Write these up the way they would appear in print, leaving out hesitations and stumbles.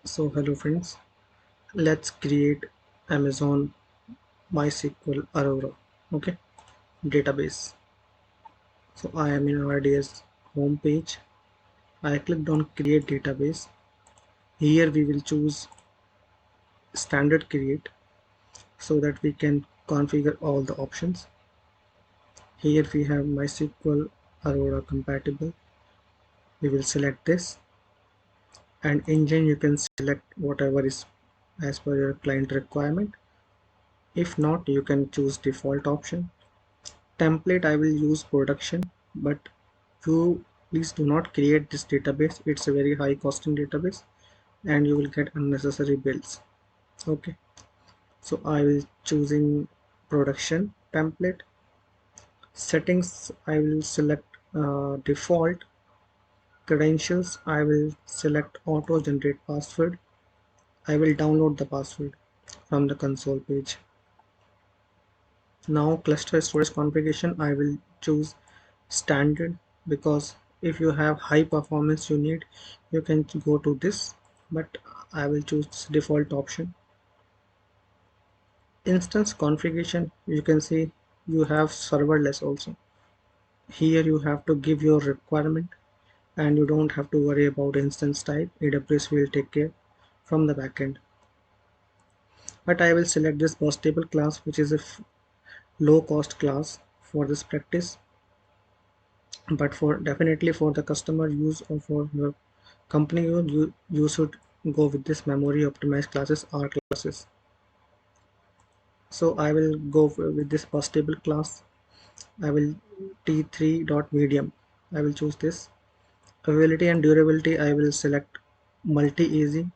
So hello friends, let's create Amazon mysql Aurora. Okay, database. So I am in RDS home page. I clicked on create database. Here we will choose standard create so that we can configure all the options. Here we have mysql Aurora compatible. We will select this, and engine you can select whatever is as per your client requirement. If not, you can choose default option. Template I will use production, but you please do not create this database. It's a very high costing database and you will get unnecessary bills. Okay, so I will choosing production template. Settings I will select default. Credentials I will select auto generate password. I will download the password from the console page. Now cluster storage configuration I will choose standard, because if you have high performance you need, you can go to this, but I will choose default option. Instance configuration, you can see you have serverless also. Here you have to give your requirement and you don't have to worry about instance type. AWS will take care from the backend. But I will select this bus table class, which is a low cost class for this practice, but for definitely for the customer use or for your company use, you should go with this memory optimized classes R classes. So I will go with this bus table class. I will t3.medium. I will choose this. Availability and durability I will select multi-easy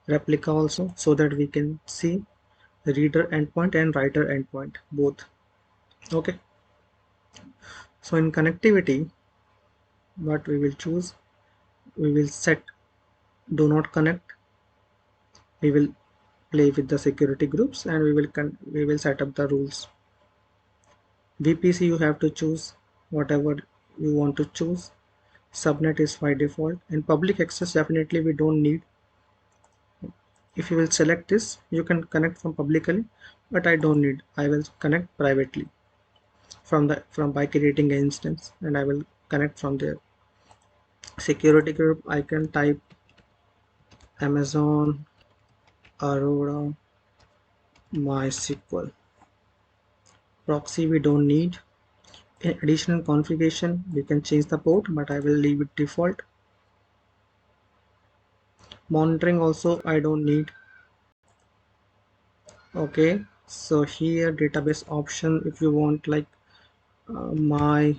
replica also, so that we can see reader endpoint and writer endpoint both. Okay, so in connectivity what we will choose, we will set do not connect. We will play with the security groups and we will set up the rules. VPC you have to choose whatever you want to choose. Subnet is by default, and public access definitely we don't need. If you will select this, you can connect from publicly, but I don't need. I will connect privately from by creating an instance, and I will connect from there. Security group I can type Amazon Aurora MySQL. Proxy we don't need. In additional configuration we can change the port, but I will leave it default. Monitoring also I don't need. Okay, so here database option, if you want like my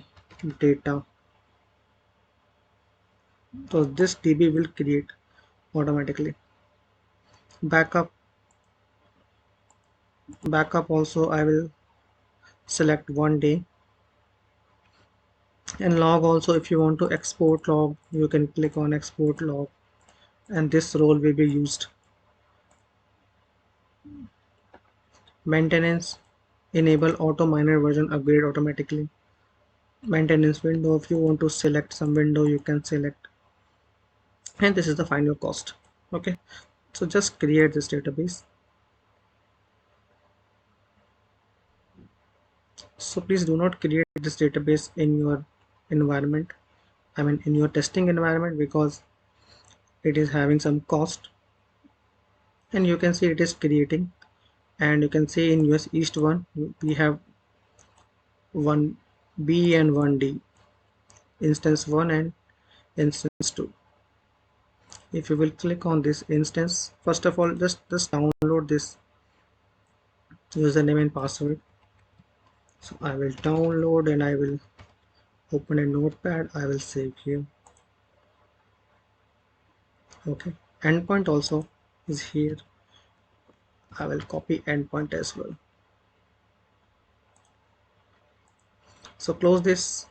data, so this DB will create automatically. Backup also I will select 1 day. And log also, if you want to export log, you can click on export log, and this role will be used. Maintenance, enable auto minor version upgrade automatically. Maintenance window, if you want to select some window you can select, and this is the final cost. Okay, so just create this database. So please do not create this database in your environment, I mean in your testing environment, because it is having some cost. And you can see it is creating, and you can see in US East 1 we have 1B and 1D, instance 1 and instance 2. If you will click on this instance, first of all just download this username and password. So I will download and I will open a notepad. I will save here. Okay, endpoint also is here. I will copy endpoint as well. So close this.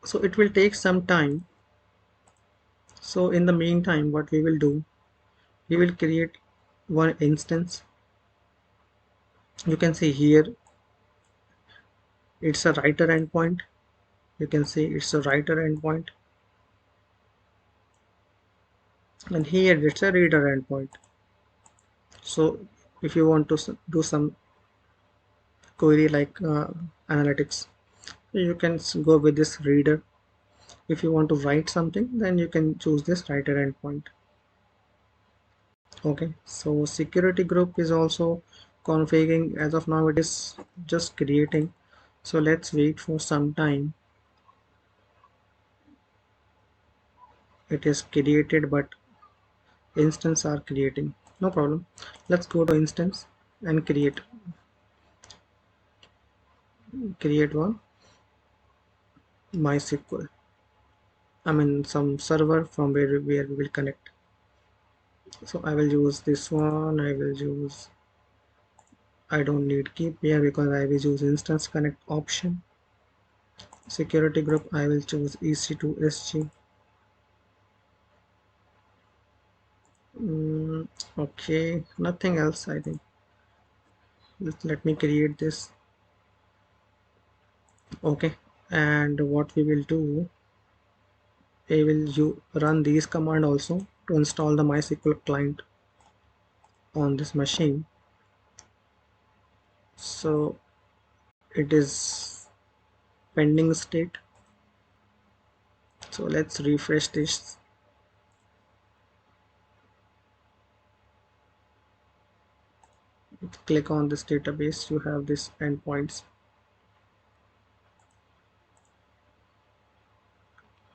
So it will take some time. So in the meantime what we will do, we will create one instance. You can see here it's a writer endpoint. You can see it's a writer endpoint. and here it's a reader endpoint. So if you want to do some query like analytics, you can go with this reader. If you want to write something, then you can choose this writer endpoint. Okay, so security group is also configuring. As of now it is just creating, so let's wait for some time. It is created, but instance are creating, no problem. Let's go to instance and create one mysql, I mean some server from where we will connect. So I will use this one. I don't need keep here because I will use instance connect option. Security group I will choose EC2SG. Okay, nothing else I think. Let me create this. Okay, and what we will do, we will run these command also to install the MySQL client on this machine. So it is pending state. So let's refresh this. Click on this database. You have this endpoints.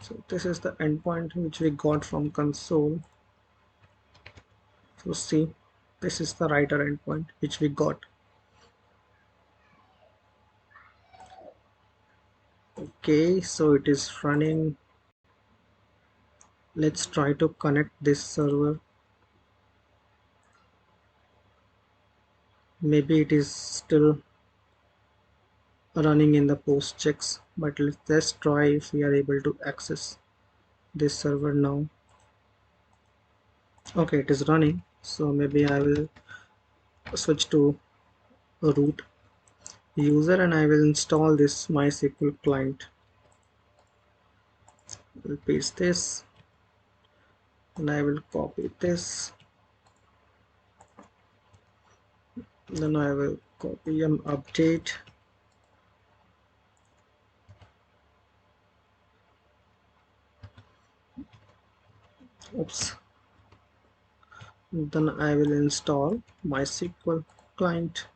So this is the endpoint which we got from console. So see, this is the writer endpoint which we got. Okay, so it is running. Let's try to connect this server. Maybe it is still running in the post checks, but let's try if we are able to access this server now. Okay, it is running, so maybe I will switch to root user and I will install this MySQL client. I'll paste this and I will copy this, then I will copy and update. Oops. Then I will install MySQL client.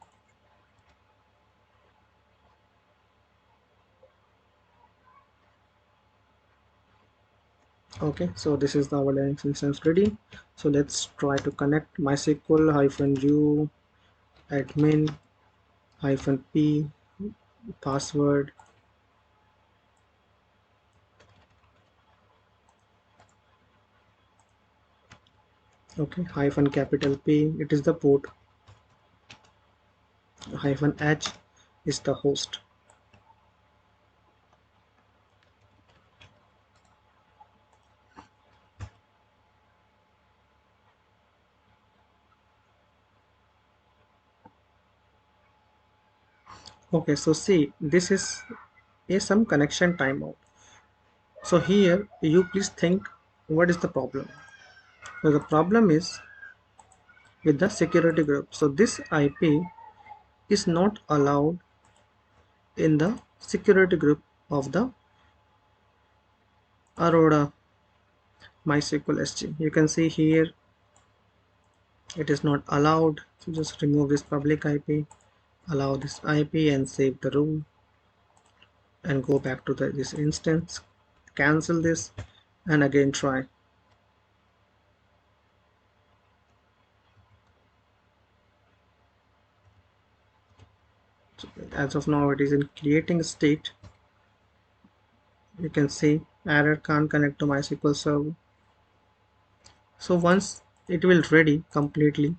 Okay, so this is our Linux instance ready. So let's try to connect mysql -u admin -p password. Okay, hyphen capital P, it is the port, hyphen h is the host. Okay, so see, this is a some connection timeout. So here you please think what is the problem. So the problem is with the security group. So this IP is not allowed in the security group of the Aurora MySQL SG. You can see here it is not allowed. So just remove this public IP, allow this IP and save the rule and go back to this instance, cancel this and again try. So as of now it is in creating state. You can see error, can't connect to MySQL server. So once it will ready completely,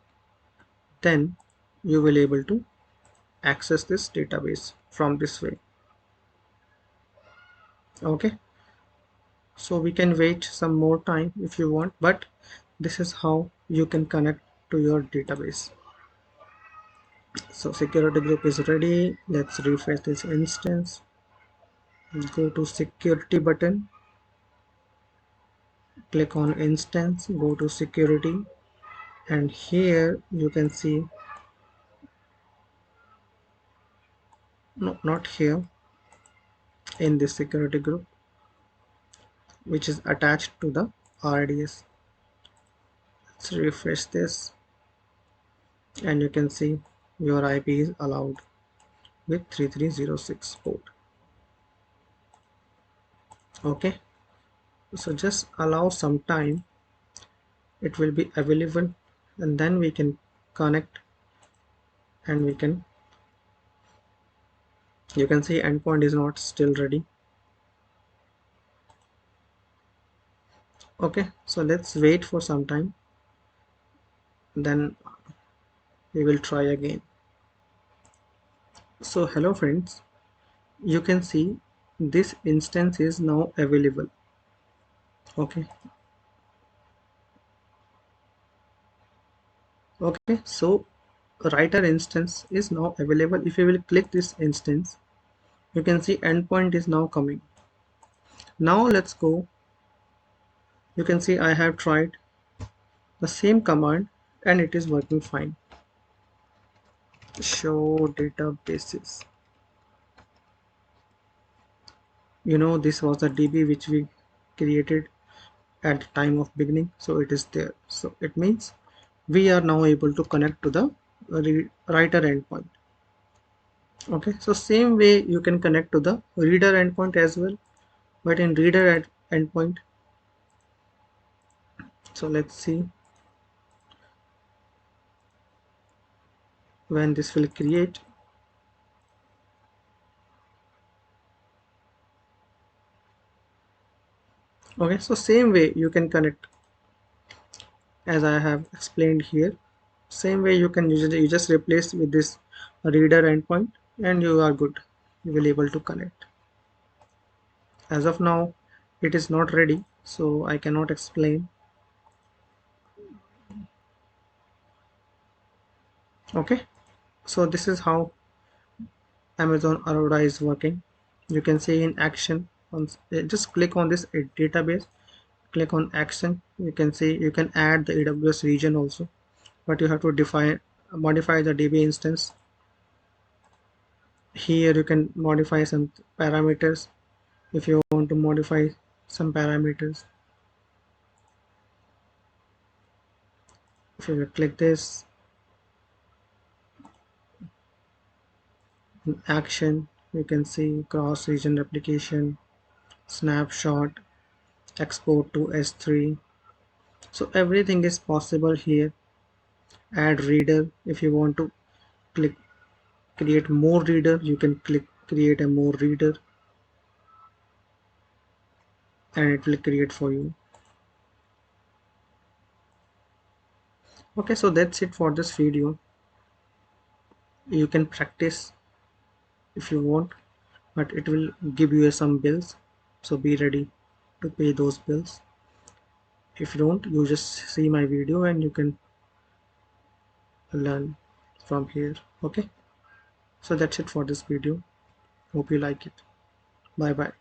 then you will able to access this database from this way. Okay, so we can wait some more time if you want, but this is how you can connect to your database. So security group is ready. Let's refresh this instance. Go to security button click on instance, go to security, and here you can see, no, not here, in this security group which is attached to the RDS. Let's refresh this, and you can see your IP is allowed with 3306 port. Okay, so just allow some time, it will be available, and then we can connect, and you can see endpoint is not still ready. Okay, so let's wait for some time, then we will try again. So hello friends, you can see this instance is now available. Okay, so writer instance is now available. If you will click this instance, you can see endpoint is now coming. Now let's go. You can see I have tried the same command and it is working fine. Show databases. This was the DB which we created at the time of beginning, so it is there. So it means we are now able to connect to the writer endpoint. Okay, so same way you can connect to the reader endpoint as well, but in reader endpoint, so let's see when this will create. Okay, so same way you can connect as I have explained here. Same way you can usually, you just replace with this reader endpoint and you are good, you will able to connect. As of now it is not ready, so I cannot explain. Okay, so this is how Amazon Aurora is working. You can see in action on, just click on this database, click on action. You can see you can add the AWS region also, but you have to modify the DB instance. Here you can modify some parameters if you want to modify some parameters. If you will click this in action, you can see cross region replication, snapshot, export to S3. So everything is possible here. Add reader. If you want to click create more reader, you can click create a more reader and it will create for you. Okay, so that's it for this video. You can practice if you want, but it will give you some bills, so be ready to pay those bills. If you don't, you just see my video and you can learn from here. Okay, so that's it for this video. Hope you like it. Bye bye.